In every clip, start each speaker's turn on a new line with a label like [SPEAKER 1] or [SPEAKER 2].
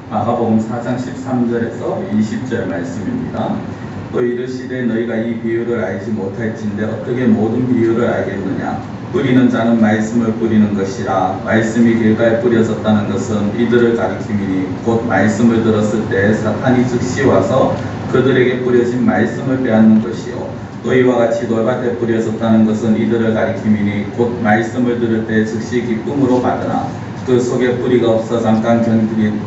[SPEAKER 1] 마가복음 4장 13절에서 20절 말씀입니다. 또 이르시되 너희가 이 비유를 알지 못할진대 어떻게 모든 비유를 알겠느냐. 뿌리는 자는 말씀을 뿌리는 것이라. 말씀이 길가에 뿌려졌다는 것은 이들을 가리킴이니 곧 말씀을 들었을 때 사탄이 즉시 와서 그들에게 뿌려진 말씀을 빼앗는 것이요. 또 이와 같이 돌밭에 뿌려졌다는 것은 이들을 가리킴이니 곧 말씀을 들을 때 즉시 기쁨으로 받으나 그 속에 뿌리가 없어 잠깐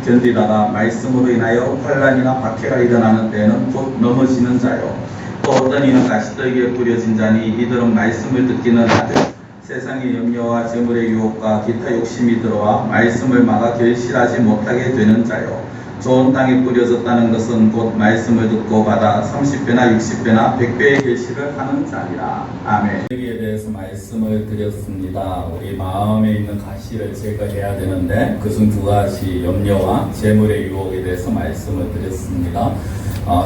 [SPEAKER 1] 견디다가 말씀으로 인하여 환난이나 박해가 일어나는 때에는 곧 넘어지는 자요. 또 어떤 이는 가시떨기에 뿌려진 자니 이들은 말씀을 듣기는 하되 세상의 염려와 재물의 유혹과 기타 욕심이 들어와 말씀을 막아 결실하지 못하게 되는 자요. 좋은 땅에 뿌려졌다는 것은 곧 말씀을 듣고 받아 30배나 60배나 100배의 결실을 하는 자니라. 아멘. 여기에 대해서 말씀을 드렸습니다. 우리 마음에 있는 가시를 제거해야 되는데 그중 두 가지 염려와 재물의 유혹에 대해서 말씀을 드렸습니다.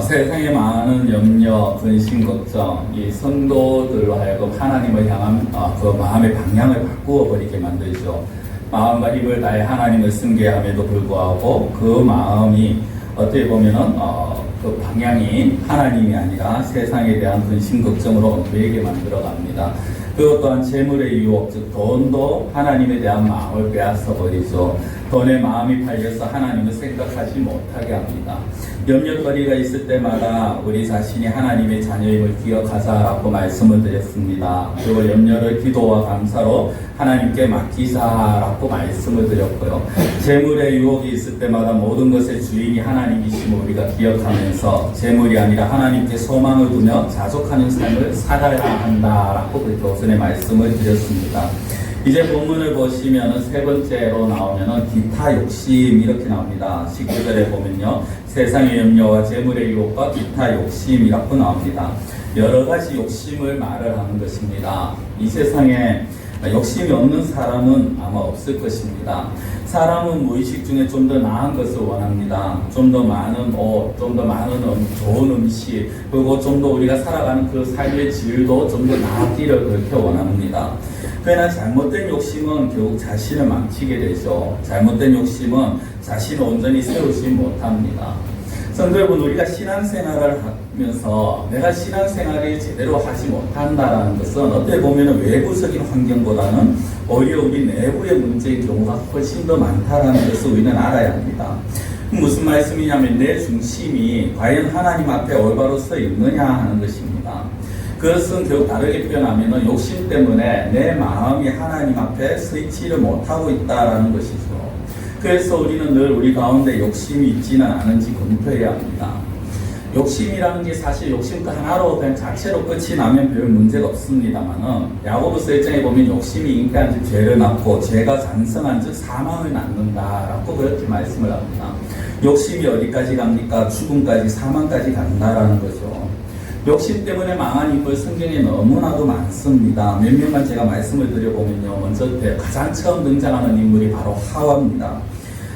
[SPEAKER 1] 세상에 많은 염려, 근심, 걱정, 이 성도들로 하여금 하나님을 향한 그 마음의 방향을 바꾸어 버리게 만들죠. 마음과 힘을 다해 하나님을 숭배함에도 불구하고 그 마음이 어떻게 보면은 그 방향이 하나님이 아니라 세상에 대한 근심 걱정으로 엉매게 만들어 갑니다. 그것 또한 재물의 유혹, 즉 돈도 하나님에 대한 마음을 빼앗아 버리죠. 돈에 마음이 팔려서 하나님을 생각하지 못하게 합니다. 염려거리가 있을 때마다 우리 자신이 하나님의 자녀임을 기억하자라고 말씀을 드렸습니다. 그리고 염려를 기도와 감사로 하나님께 맡기자라고 말씀을 드렸고요. 재물의 유혹이 있을 때마다 모든 것의 주인이 하나님이심을 우리가 기억하면서 재물이 아니라 하나님께 소망을 두며 자족하는 삶을 살아야 한다라고 그렇게 오전에 말씀을 드렸습니다. 이제 본문을 보시면은 세 번째로 나오면은 기타 욕심 이렇게 나옵니다. 19절에 보면요. 세상의 염려와 재물의 유혹과 기타 욕심이라고 나옵니다. 여러 가지 욕심을 말을 하는 것입니다. 이 세상에 욕심이 없는 사람은 아마 없을 것입니다. 사람은 무의식 중에 좀 더 나은 것을 원합니다. 좀 더 많은 옷, 좀 더 많은 좋은 음식, 그리고 좀 더 우리가 살아가는 그 삶의 질도 좀 더 나았기를 그렇게 원합니다. 그러나 잘못된 욕심은 결국 자신을 망치게 되죠. 잘못된 욕심은 자신을 온전히 세우지 못합니다. 성도 여러분, 우리가 신앙생활을 하면서 내가 신앙생활을 제대로 하지 못한다는 것은 어떻게 보면 외부적인 환경보다는 오히려 우리 내부의 문제인 경우가 훨씬 더 많다는 것을 우리는 알아야 합니다. 무슨 말씀이냐면 내 중심이 과연 하나님 앞에 올바로 서 있느냐 하는 것입니다. 그것은 결국 다르게 표현하면 욕심 때문에 내 마음이 하나님 앞에 서 있지를 못하고 있다는 것이죠. 그래서 우리는 늘 우리 가운데 욕심이 있지는 않은지 검토해야 합니다. 욕심이라는 게 사실 욕심 그 하나로 그냥 자체로 끝이 나면 별 문제가 없습니다만은 야고보서 1장에 보면 욕심이 인간 즉 죄를 낳고 죄가 장성한 즉 사망을 낳는다라고 그렇게 말씀을 합니다. 욕심이 어디까지 갑니까? 죽음까지 사망까지 간다라는 거죠. 욕심 때문에 망한 인물 성경에 너무나도 많습니다. 몇 명만 제가 말씀을 드려보면요. 먼저 가장 처음 등장하는 인물이 바로 하와입니다.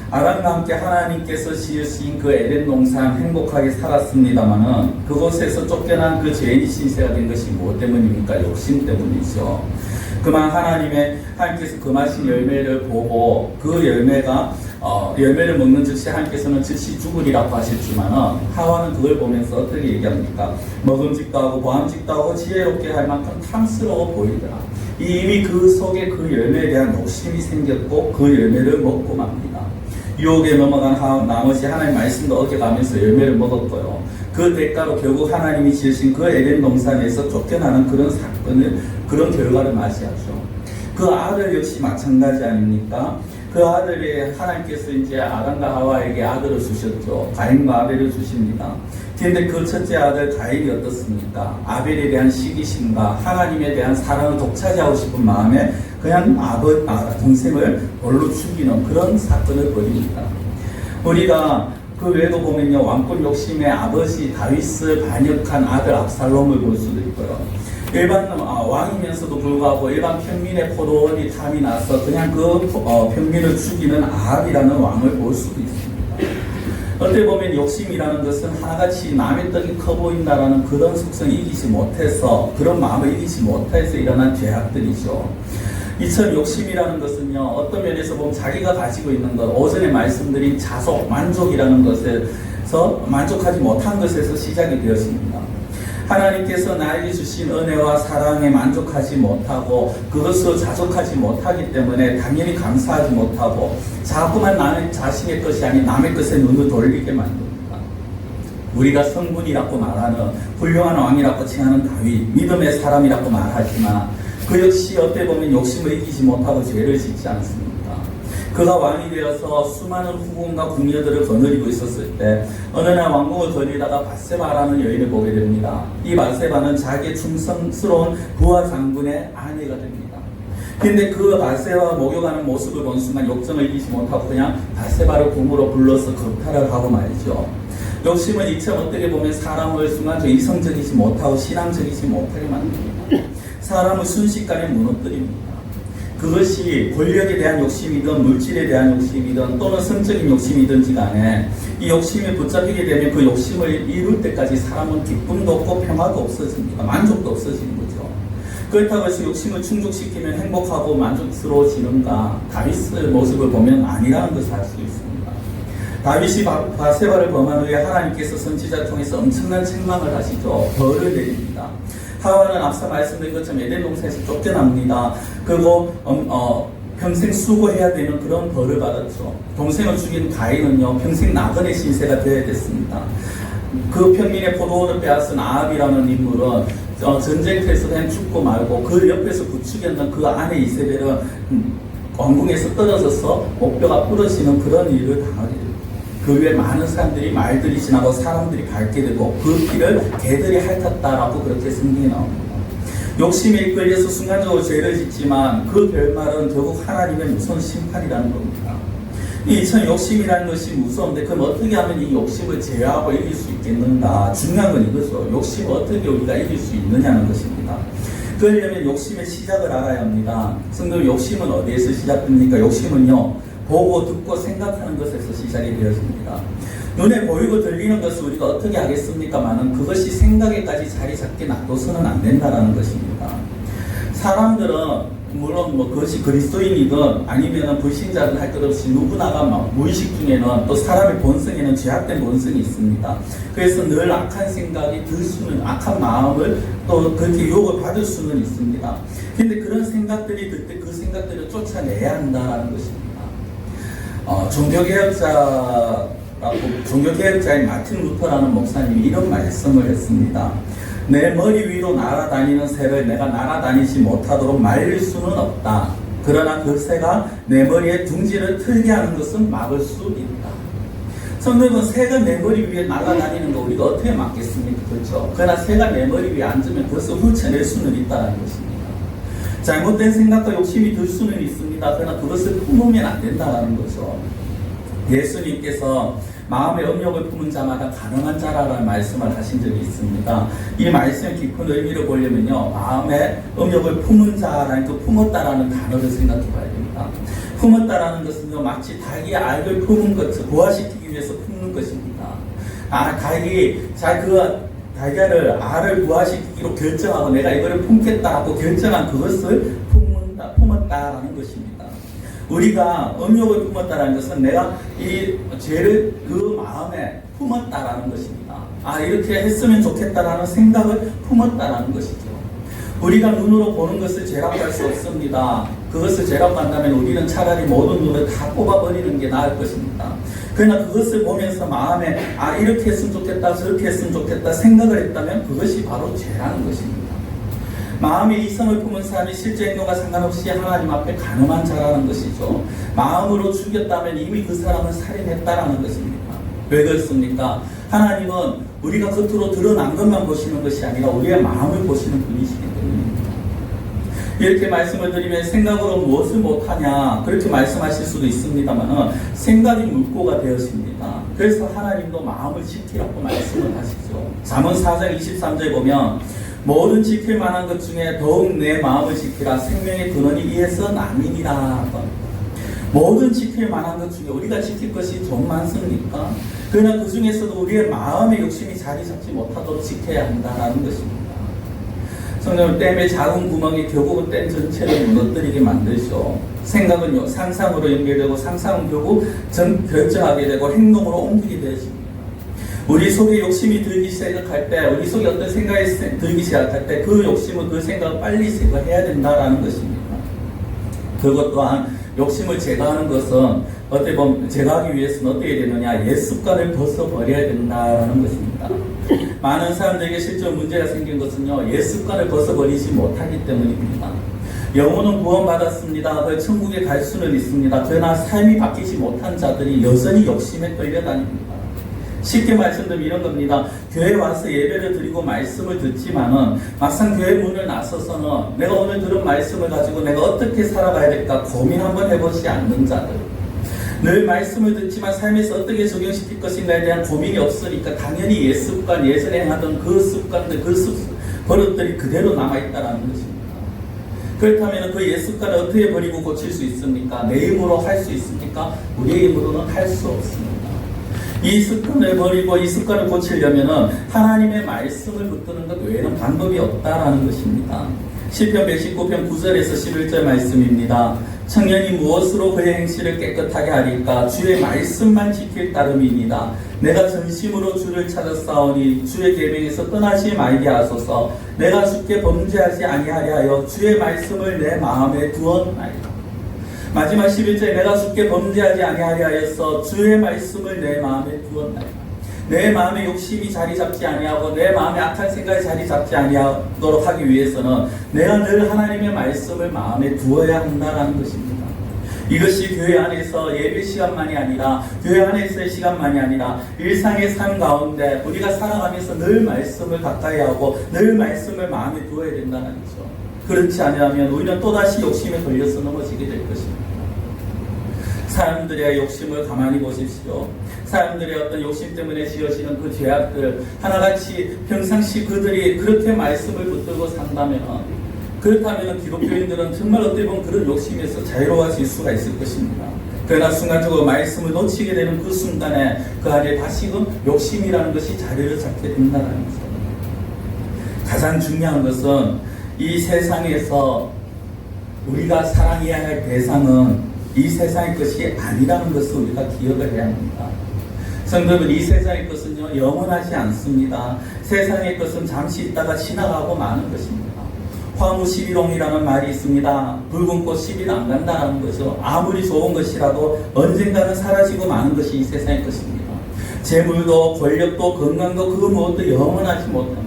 [SPEAKER 1] 아담과 함께 하나님께서 지으신 그 에덴 동산 행복하게 살았습니다만은 그곳에서 쫓겨난 그 죄인이 신세가 된 것이 무엇 때문입니까? 욕심 때문이죠. 그만 하나님께서 금하신 열매를 보고 그 열매를 먹는 즉시 하나님께서는 즉시 죽으리라고 하셨지만은 하와는 그걸 보면서 어떻게 얘기합니까? 먹음직도 하고 보암직도 하고 지혜롭게 할 만큼 탐스러워 보이더라. 이미 그 속에 그 열매에 대한 욕심이 생겼고 그 열매를 먹고 맙니다. 유혹에 넘어간 나머지 하나님 말씀도 어겨가면서 열매를 먹었고요. 그 대가로 결국 하나님이 지으신 그 에덴 동산에서 쫓겨나는 그런 결과를 맞이하죠. 그 아들 역시 마찬가지 아닙니까? 그 아들이 하나님께서 이제 아담과 하와에게 아들을 주셨죠. 가인과 아벨을 주십니다. 그런데 그 첫째 아들 가인이 어떻습니까? 아벨에 대한 시기심과 하나님에 대한 사랑을 독차지하고 싶은 마음에 그냥 동생을 돌로 죽이는 그런 사건을 벌입니다. 우리가 그 외에도 보면요. 왕권 욕심의 아버지 다윗을 반역한 아들 압살롬을 볼 수도 있고요. 일반 왕이면서도 불구하고 일반 평민의 포도원이 탐이 나서 그냥 그 평민을 죽이는 아합이라는 왕을 볼 수도 있습니다. 어떻게 보면 욕심이라는 것은 하나같이 남의 떡이 커 보인다라는 그런 속성을 이기지 못해서 그런 마음을 이기지 못해서 일어난 죄악들이죠.
[SPEAKER 2] 이처럼 욕심이라는 것은요, 어떤 면에서 보면 자기가 가지고 있는 것, 오전에 말씀드린 자속, 만족이라는 것에서 만족하지 못한 것에서 시작이 되었습니다. 하나님께서 나에게 주신 은혜와 사랑에 만족하지 못하고 그것으로 자족하지 못하기 때문에 당연히 감사하지 못하고 자꾸만 나는 자신의 것이 아닌 남의 것에 눈을 돌리게 만듭니다. 우리가 성군이라고 말하는 훌륭한 왕이라고 칭하는 다윗, 믿음의 사람이라고 말하지만 그 역시 어떻게 보면 욕심을 이기지 못하고 죄를 짓지 않습니까? 그가 왕이 되어서 수많은 후궁과 궁녀들을 거느리고 있었을 때 어느 날 왕궁을 거니다가 밧세바라는 여인을 보게 됩니다. 이 밧세바는 자기의 충성스러운 부하 장군의 아내가 됩니다. 근데 그 밧세바가 목욕하는 모습을 본 순간 욕정을 이기지 못하고 그냥 밧세바를 궁으로 불러서 겁탈을 하고 말이죠. 욕심은 이처럼 어떻게 보면 사람을 순간적으로 이성적이지 못하고 신앙적이지 못하게 만듭니다. 사람을 순식간에 무너뜨립니다. 그것이 권력에 대한 욕심이든 물질에 대한 욕심이든 또는 성적인 욕심이든지 간에 이 욕심에 붙잡히게 되면 그 욕심을 이룰 때까지 사람은 기쁨도 없고 평화도 없어집니다. 만족도 없어지는 거죠. 그렇다고 해서 욕심을 충족시키면 행복하고 만족스러워지는가? 다윗의 모습을 보면 아니라는 것을 알 수 있습니다. 다윗이 밧세바를 범한 후에 하나님께서 선지자를 통해서 엄청난 책망을 하시죠. 벌을 내립니다. 하와는 앞서 말씀드린 것처럼 에덴 동산에서 쫓겨납니다. 그리고 평생 수고해야 되는 그런 벌을 받았죠. 동생을 죽인 가인은요, 평생 나그네 신세가 되어야 됐습니다. 그 평민의 포도원을 빼앗은 아합이라는 인물은 전쟁터에서 그냥 죽고 말고 그 옆에서 부추겼던 그 아내 이세벨은 왕궁에서 떨어져서 목뼈가 부러지는 그런 일을 당하게 됩니다. 그 위에 많은 사람들이 말들이 지나고 사람들이 밟게 되고 그 길을 개들이 핥았다라고 그렇게 성경에 나옵니다. 욕심에 이끌려서 순간적으로 죄를 짓지만 그 결말은 결국 하나님의 무서운 심판이라는 겁니다. 이 참 욕심이라는 것이 무서운데 그럼 어떻게 하면 이 욕심을 제어하고 이길 수 있겠는가? 중요한 건 이거죠. 욕심을 어떻게 우리가 이길 수 있느냐는 것입니다. 그러려면 욕심의 시작을 알아야 합니다. 성도 욕심은 어디에서 시작됩니까? 욕심은요, 보고 듣고 생각하는 것에서 시작이 되어집니다. 눈에 보이고 들리는 것을 우리가 어떻게 하겠습니까마는 그것이 생각에까지 자리 잡게 놔둬서는 안 된다는 것입니다. 사람들은 물론 그것이 그리스도인이든 아니면 불신자든 할 것 없이 누구나가 무의식 중에는 또 사람의 본성에는 죄악된 본성이 있습니다. 그래서 늘 악한 생각이 들 수는, 악한 마음을 또 그렇게 유혹을 받을 수는 있습니다. 근데 그런 생각들이 들 때 그 생각들을 쫓아내야 한다는 것입니다. 종교개혁자인 마틴 루터라는 목사님이 이런 말씀을 했습니다. 내 머리 위로 날아다니는 새를 내가 날아다니지 못하도록 말릴 수는 없다. 그러나 그 새가 내 머리에 둥지를 틀게 하는 것은 막을 수 있다. 성도님은 새가 내 머리 위에 날아다니는 거 우리가 어떻게 막겠습니까? 그렇죠? 그러나 새가 내 머리 위에 앉으면 그것을 훑어낼 수는 있다는 것입니다. 잘못된 생각과 욕심이 들 수는 있습니다. 그러나 그것을 품으면 안 된다는 거죠. 예수님께서 마음의 음욕을 품은 자마다 가능한 자라는 말씀을 하신 적이 있습니다. 이 말씀의 깊은 의미를 보려면요, 마음의 음욕을 품은 자라는 그 품었다라는 단어를 생각해 봐야 됩니다. 품었다라는 것은요, 마치 닭이 알을 품은 것을 부화시키기 위해서 품는 것입니다. 닭이 달걀을 알을 부화시키기로 결정하고 내가 이거를 품겠다라고 결정한 그것을 품었다라는 것입니다. 우리가 음욕을 품었다라는 것은 내가 이 죄를 그 마음에 품었다라는 것입니다. 이렇게 했으면 좋겠다라는 생각을 품었다라는 것이죠. 우리가 눈으로 보는 것을 죄라고 할 수 없습니다. 그것을 죄라고 한다면 우리는 차라리 모든 눈을 다 뽑아버리는 게 나을 것입니다. 그러나 그것을 보면서 마음에 이렇게 했으면 좋겠다, 저렇게 했으면 좋겠다 생각을 했다면 그것이 바로 죄라는 것입니다. 마음의 이성을 품은 사람이 실제 행동과 상관없이 하나님 앞에 가늠한 자라는 것이죠. 마음으로 죽였다면 이미 그 사람을 살인했다라는 것입니다. 왜 그렇습니까? 하나님은 우리가 겉으로 드러난 것만 보시는 것이 아니라 우리의 마음을 보시는 분이시기 때문입니다. 이렇게 말씀을 드리면 생각으로 무엇을 못하냐 그렇게 말씀하실 수도 있습니다만 생각이 물고가 되었습니다. 그래서 하나님도 마음을 지키라고 말씀을 하시죠. 잠언 4장 23절에 보면 모든 지킬 만한 것 중에 더욱 내 마음을 지키라. 생명의 근원이 이에서 남이니라. 모든 지킬 만한 것 중에 우리가 지킬 것이 좀 많습니까? 그러나 그 중에서도 우리의 마음의 욕심이 자리 잡지 못하도록 지켜야 한다는 것입니다. 성령은 댐의 작은 구멍이 결국은 댐 전체를 무너뜨리게 만들죠. 생각은 상상으로 연결되고 상상은 결국 결정하게 되고 행동으로 옮기게 되어집니다. 우리 속에 욕심이 들기 시작할 때, 우리 속에 어떤 생각이 들기 시작할 때 그 욕심은 그 생각을 빨리 제거해야 된다라는 것입니다. 그것 또한 욕심을 제거하는 것은 어떻게 보면 제거하기 위해서는 어떻게 되느냐, 옛 습관을 벗어버려야 된다라는 것입니다. 많은 사람들에게 실제로 문제가 생긴 것은요, 옛 습관을 벗어버리지 못하기 때문입니다. 영혼은 구원받았습니다. 그 천국에 갈 수는 있습니다. 그러나 삶이 바뀌지 못한 자들이 여전히 욕심에 끌려다닙니다. 쉽게 말씀드리면 이런 겁니다. 교회에 와서 예배를 드리고 말씀을 듣지만은 막상 교회 문을 나서서는 내가 오늘 들은 말씀을 가지고 내가 어떻게 살아가야 될까 고민 한번 해보지 않는 자들, 늘 말씀을 듣지만 삶에서 어떻게 적용시킬 것인가에 대한 고민이 없으니까 당연히 옛 습관, 예전에 하던 그 습관들, 버릇들이 그대로 남아있다는 것입니다. 그렇다면 그 옛 습관을 어떻게 버리고 고칠 수 있습니까? 내 힘으로 할 수 있습니까? 우리의 힘으로는 할 수 없습니다. 이 습관을 버리고 이 습관을 고치려면 하나님의 말씀을 붙드는 것 외에는 방법이 없다라는 것입니다. 시편 119편 9절에서 11절 말씀입니다. 청년이 무엇으로 그의 행실을 깨끗하게 하리까? 주의 말씀만 지킬 따름이니이다. 내가 전심으로 주를 찾아 싸우니 주의 계명에서 떠나지 말게 하소서. 내가 주께 범죄하지 아니하려 하여 주의 말씀을 내 마음에 두었나이다. 마지막 11절에 내가 주께 범죄하지 아니하려 하였어. 주의 말씀을 내 마음에 두었나이다. 내 마음에 욕심이 자리 잡지 아니하고 내 마음에 악한 생각이 자리 잡지 아니하도록 하기 위해서는 내가 늘 하나님의 말씀을 마음에 두어야 한다는 것입니다. 이것이 교회 안에서 예배 시간만이 아니라 교회 안에서의 시간만이 아니라 일상의 삶 가운데 우리가 살아가면서 늘 말씀을 가까이 하고 늘 말씀을 마음에 두어야 된다는 거죠. 그렇지 않으면 우리는 또다시 욕심에 걸려서 넘어지게 될 것입니다. 사람들의 욕심을 가만히 보십시오. 사람들의 어떤 욕심 때문에 지어지는 그 죄악들 하나같이 평상시 그들이 그렇게 말씀을 붙들고 산다면, 그렇다면 기독교인들은 정말 어떻게 보면 그런 욕심에서 자유로워질 수가 있을 것입니다. 그러나 순간적으로 말씀을 놓치게 되는 그 순간에 그 안에 다시금 욕심이라는 것이 자리를 잡게 된다는 거죠. 가장 중요한 것은 이 세상에서 우리가 사랑해야 할 대상은 이 세상의 것이 아니라는 것을 우리가 기억을 해야 합니다. 성도 여러분, 이 세상의 것은요 영원하지 않습니다. 세상의 것은 잠시 있다가 지나가고 마는 것입니다. 화무 11홍이라는 말이 있습니다. 붉은 꽃 10일 안 간다는 거죠. 아무리 좋은 것이라도 언젠가는 사라지고 마는 것이 이 세상의 것입니다. 재물도 권력도 건강도 그 무엇도 영원하지 못합니다.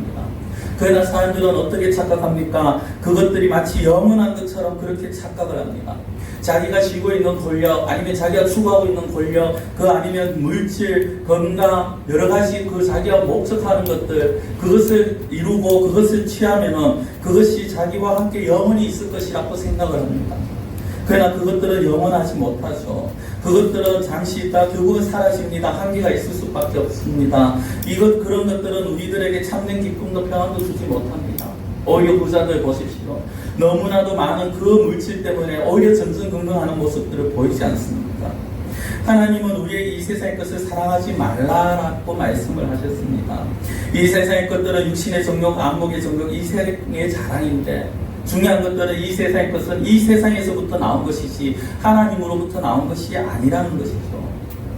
[SPEAKER 2] 그러나 사람들은 어떻게 착각합니까? 그것들이 마치 영원한 것처럼 그렇게 착각을 합니다. 자기가 쥐고 있는 권력, 아니면 자기가 추구하고 있는 권력, 그 아니면 물질, 건강, 여러 가지 그 자기가 목적하는 것들, 그것을 이루고 그것을 취하면은 그것이 자기와 함께 영원히 있을 것이라고 생각을 합니다. 그러나 그것들은 영원하지 못하죠. 그것들은 잠시 있다 결국은 사라집니다. 한계가 있을 수밖에 없습니다. 그런 것들은 우리들에게 참된 기쁨도 평안도 주지 못합니다. 오히려 부자들 보십시오. 너무나도 많은 그 물질 때문에 오히려 전전긍긍하는 모습들을 보이지 않습니까? 하나님은 우리에게 이 세상의 것을 사랑하지 말라라고 말씀을 하셨습니다. 이 세상의 것들은 육신의 정욕, 안목의 정욕, 이 세상의 자랑인데 중요한 것들은 이 세상의 것은 이 세상에서부터 나온 것이지 하나님으로부터 나온 것이 아니라는 것이죠.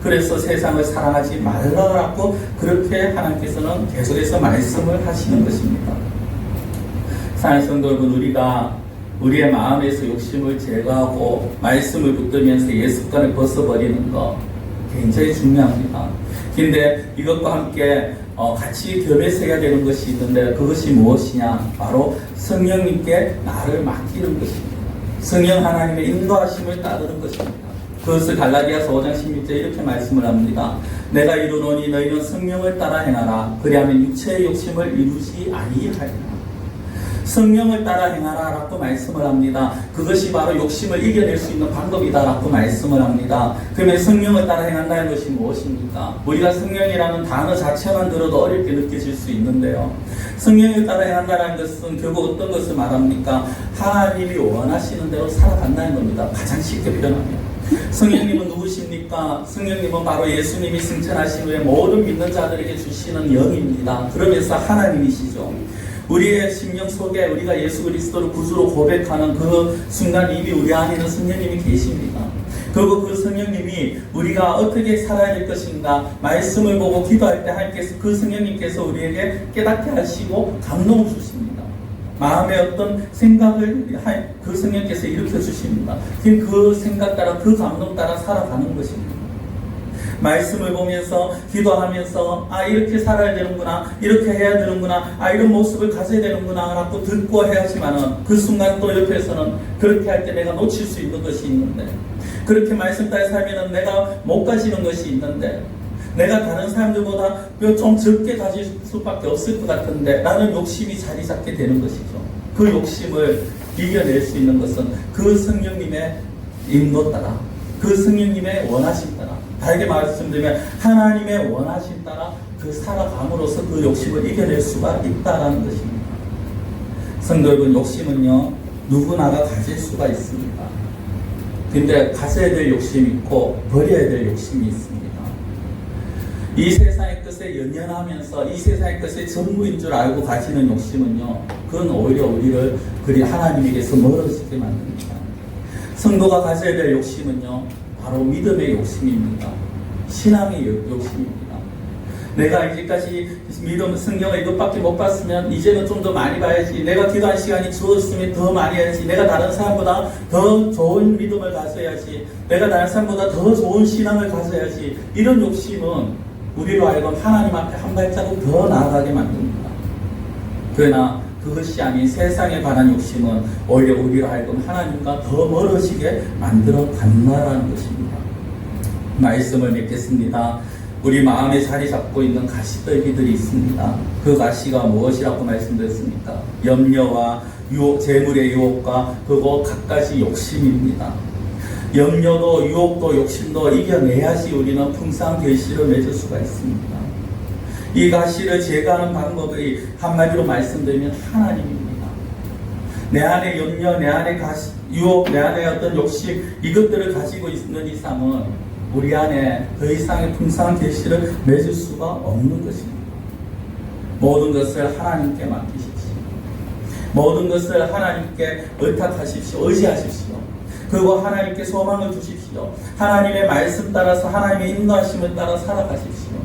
[SPEAKER 2] 그래서 세상을 사랑하지 말라라고 그렇게 하나님께서는 계속해서 말씀을 하시는 것입니다. 사랑하는 성도 여러분, 우리가 우리의 마음에서 욕심을 제거하고 말씀을 붙들면서 옛 습관을 벗어버리는 것 굉장히 중요합니다. 근데 이것과 함께 같이 겸해서 해야 되는 것이 있는데 그것이 무엇이냐? 바로 성령님께 나를 맡기는 것입니다. 성령 하나님의 인도하심을 따르는 것입니다. 그것을 갈라디아서 5장 16절 이렇게 말씀을 합니다. 내가 이루노니 너희는 성령을 따라 행하라. 그리하면 육체의 욕심을 이루지 아니하리라. 성령을 따라 행하라 라고 말씀을 합니다. 그것이 바로 욕심을 이겨낼 수 있는 방법이다 라고 말씀을 합니다. 그러면 성령을 따라 행한다는 것이 무엇입니까? 우리가 성령이라는 단어 자체만 들어도 어렵게 느껴질 수 있는데요. 성령을 따라 행한다는 것은 결국 어떤 것을 말합니까? 하나님이 원하시는 대로 살아간다는 겁니다. 가장 쉽게 표현하면. 성령님은 누구십니까? 성령님은 바로 예수님이 승천하신 후에 모든 믿는 자들에게 주시는 영입니다. 그러면서 하나님이시죠. 우리의 심령 속에 우리가 예수 그리스도를 구주로 고백하는 그 순간 이미 우리 안에는 성령님이 계십니다. 그리고 그 성령님이 우리가 어떻게 살아야 될 것인가 말씀을 보고 기도할 때 하나님께서 그 성령님께서 우리에게 깨닫게 하시고 감동을 주십니다. 마음의 어떤 생각을 그 성령께서 일으켜 주십니다. 그 생각 따라 그 감동 따라 살아가는 것입니다. 말씀을 보면서 기도하면서 이렇게 살아야 되는구나, 이렇게 해야 되는구나, 이런 모습을 가져야 되는구나 라고 듣고 해야지만은 그 순간 또 옆에서는 그렇게 할 때 내가 놓칠 수 있는 것이 있는데, 그렇게 말씀 따라 살면은 내가 못 가지는 것이 있는데, 내가 다른 사람들보다 좀 적게 가질 수밖에 없을 것 같은데 라는 욕심이 자리 잡게 되는 것이죠. 그 욕심을 이겨낼 수 있는 것은 그 성령님의 인도 따라, 그 성령님의 원하심 따라, 다르게 말씀드리면 하나님의 원하심 따라 그 살아감으로써 그 욕심을 이겨낼 수가 있다라는 것입니다. 성도 여러분, 욕심은요 누구나가 가질 수가 있습니다. 근데 가져야 될 욕심이 있고 버려야 될 욕심이 있습니다. 이 세상의 것에 연연하면서 이 세상의 것의 전부인 줄 알고 가지는 욕심은요, 그건 오히려 우리를 그리 하나님에게서 멀어지게 만듭니다. 성도가 가져야 될 욕심은요 바로 믿음의 욕심입니다. 신앙의 욕심입니다. 내가 이제까지 믿음 성경을 이것밖에 못 봤으면 이제는 좀 더 많이 봐야지, 내가 기도할 시간이 주어졌으면 더 많이 해야지, 내가 다른 사람보다 더 좋은 믿음을 가져야지, 내가 다른 사람보다 더 좋은 신앙을 가져야지, 이런 욕심은 우리로 하여금 하나님 앞에 한 발자국 더 나아가게 만듭니다. 그러나 그것이 아닌 세상에 관한 욕심은 오히려 우리로 하여금 하나님과 더 멀어지게 만들어 간다라는 것입니다. 말씀을 맺겠습니다. 우리 마음에 자리 잡고 있는 가시떨기들이 있습니다. 그 가시가 무엇이라고 말씀드렸습니까? 염려와 유혹, 재물의 유혹과 그거 갖가지 욕심입니다. 염려도 유혹도 욕심도 이겨내야지 우리는 풍성한 결실을 맺을 수가 있습니다. 이 가시를 제거하는 방법이 한마디로 말씀드리면 하나님입니다. 내 안에 염려, 내 안에 가시, 유혹, 내 안에 어떤 욕심, 이것들을 가지고 있는 이상은 우리 안에 더 이상의 풍성한 결실을 맺을 수가 없는 것입니다. 모든 것을 하나님께 맡기십시오. 모든 것을 하나님께 의탁하십시오. 의지하십시오. 그리고 하나님께 소망을 주십시오. 하나님의 말씀 따라서 하나님의 인도하심을 따라 살아가십시오.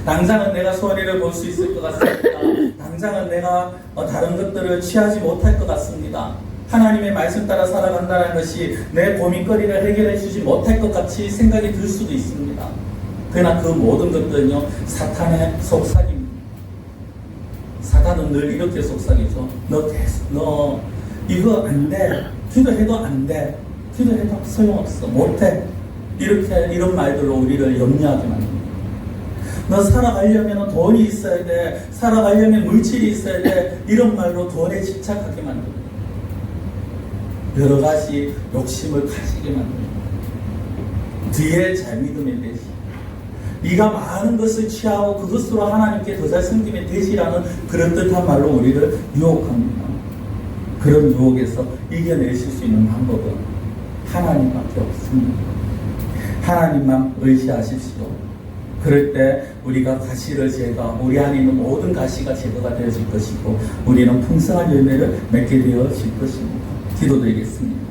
[SPEAKER 2] 당장은 내가 손해를 볼 수 있을 것 같습니다. 당장은 내가 다른 것들을 취하지 못할 것 같습니다. 하나님의 말씀 따라 살아간다는 것이 내 고민거리를 해결해 주지 못할 것 같이 생각이 들 수도 있습니다. 그러나 그 모든 것들은요 사탄의 속삭임입니다. 사탄은 늘 이렇게 속삭이죠. 너 이거 안 돼. 기도해도 안 돼. 기도해도 소용없어. 못해. 이런 말들로 우리를 염려하게 만듭니다. 너 살아가려면 돈이 있어야 돼. 살아가려면 물질이 있어야 돼. 이런 말로 돈에 집착하게 만듭니다. 여러 가지 욕심을 가지게 만듭니다. 뒤에 잘 믿으면 되지. 네가 많은 것을 취하고 그것으로 하나님께 더 잘 섬기면 되지라는 그런 듯한 말로 우리를 유혹합니다. 그런 유혹에서 이겨내실 수 있는 방법은 하나님밖에 없습니다. 하나님만 의지하십시오. 그럴 때 우리가 가시를 제거, 우리 안에 있는 모든 가시가 제거가 되어질 것이고 우리는 풍성한 열매를 맺게 되어질 것입니다. 기도드리겠습니다.